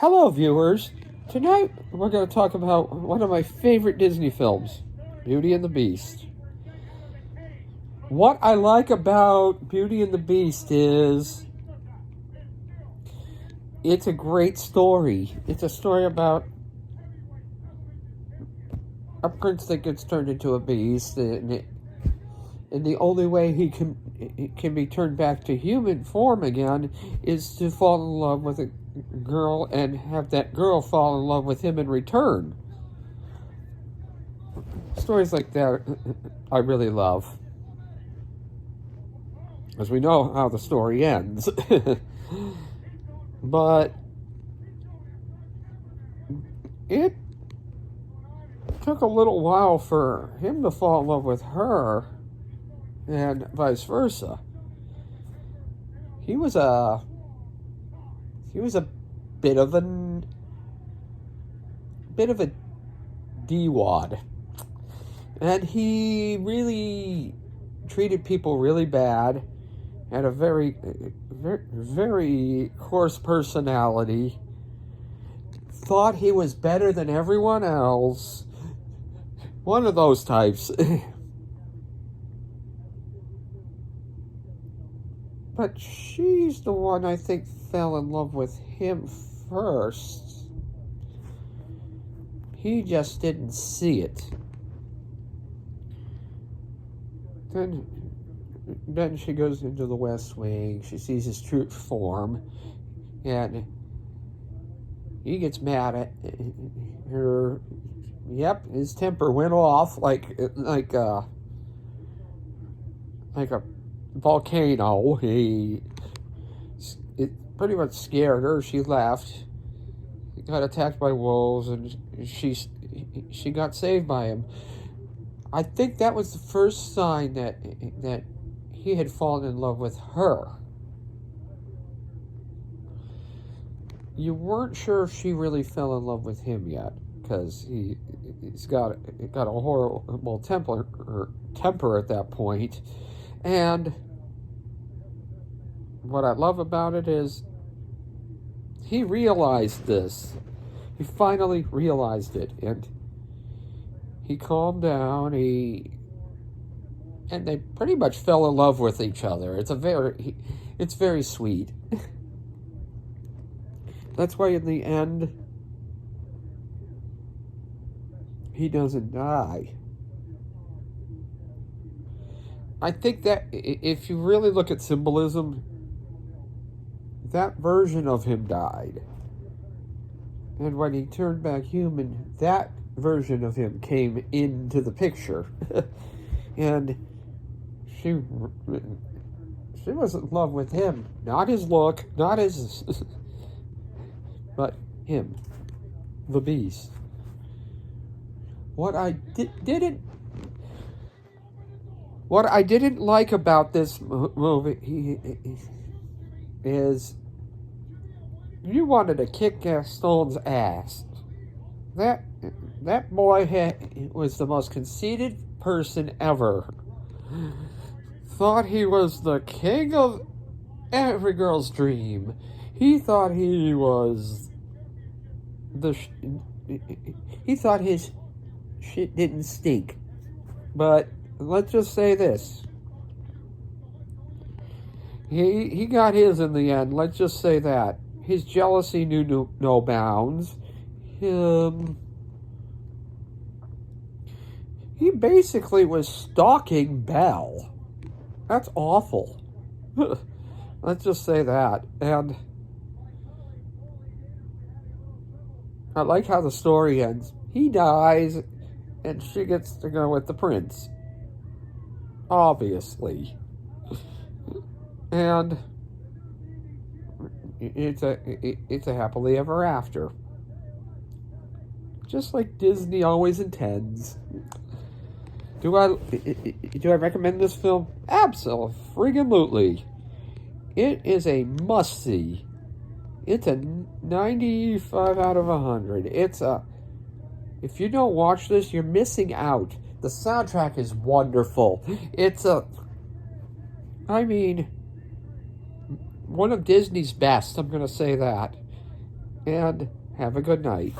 Hello, viewers. Tonight we're going to talk about one of my favorite Disney films, Beauty and the Beast. What I like about Beauty and the Beast is it's a great story. It's a story about a prince that gets turned into a beast, and the only way he can be turned back to human form again is to fall in love with a girl and have that girl fall in love with him in return. Stories like that I really love, as we know how the story ends. But it took a little while for him to fall in love with her, and vice versa. He was a bit of a D-wad, and he really treated people really bad. Had a very coarse personality. Thought he was better than everyone else. One of those types. But she's the one I think fell in love with him first. He just didn't see it. Then she goes into the West Wing. She sees his true form, and he gets mad at her. Yep, his temper went off like a volcano. It pretty much scared her. She left. He got attacked by wolves, and she got saved by him. I think that was the first sign that he had fallen in love with her. You weren't sure if she really fell in love with him yet, because he's got a horrible temper at that point. And what I love about it is he realized this. He finally realized it, and he calmed down. And they pretty much fell in love with each other. It's very sweet. That's why in the end, he doesn't die. I think that if you really look at symbolism, that version of him died. And when he turned back human, that version of him came into the picture. And she was in love with him. Not his look, not his... but him. The Beast. What I didn't like about this movie is you wanted to kick Gaston's ass. That boy was the most conceited person ever. Thought he was the king of every girl's dream. He thought he was he thought his shit didn't stink. But let's just say this. He got his in the end. Let's just say that. His jealousy knew no bounds. He basically was stalking Belle. That's awful. Let's just say that. And I like how the story ends. He dies, and she gets to go with the prince. Obviously. And it's a happily ever after. Just like Disney always intends. Do I recommend this film? Absolutely. It is a must-see. It's a 95 out of 100. If you don't watch this, you're missing out. The soundtrack is wonderful. One of Disney's best, I'm going to say that. and have a good night.